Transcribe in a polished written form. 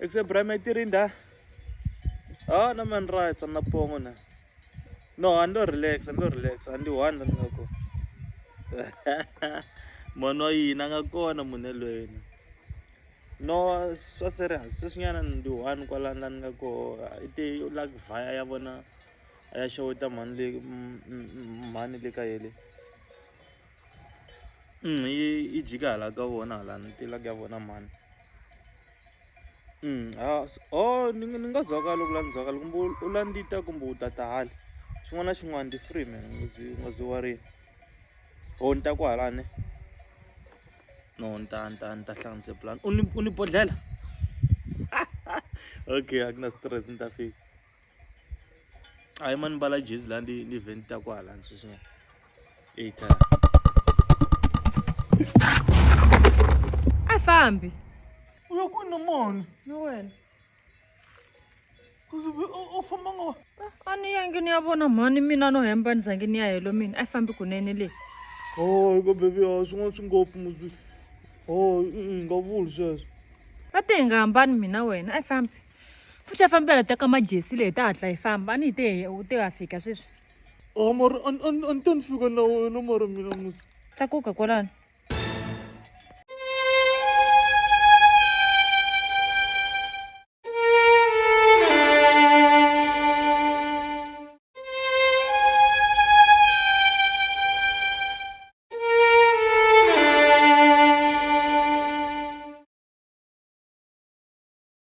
except Brahma Tirinda. Oh, no man rights on the pong. No, I don't relax, and do one and go. Monoi Nangakona Munelwin. No, so serious, and do one Kualan go. It like fire Yavana. I show the money Likaeli. Ijigala go on Alan till I gave one a man. Oh, Ningazoga Lulan Zogal Ulandita Gumbu Tatahal. Shwana the free man was worried. On Taqualane. No, Tanta sounds a plan. Unipodella. Okay, Agnes stress in the fee. I'm on Balajis landing in event Taqualan. 8 Afambi. We're going to mourn. No when. Because we're off among Ani yangi ni abona mani mina no hemba nzangi ni ayelo mina. Afambi kunene le. Oh, go baby, I was going to go up. Oh, go wool says. Atenga ambani mina wena. Afambi. Futhi afambi ataka majesi le tatla ifamba ani te ute afika sweswi. Oh, more, and don't figure now, no more. Takuka kolani.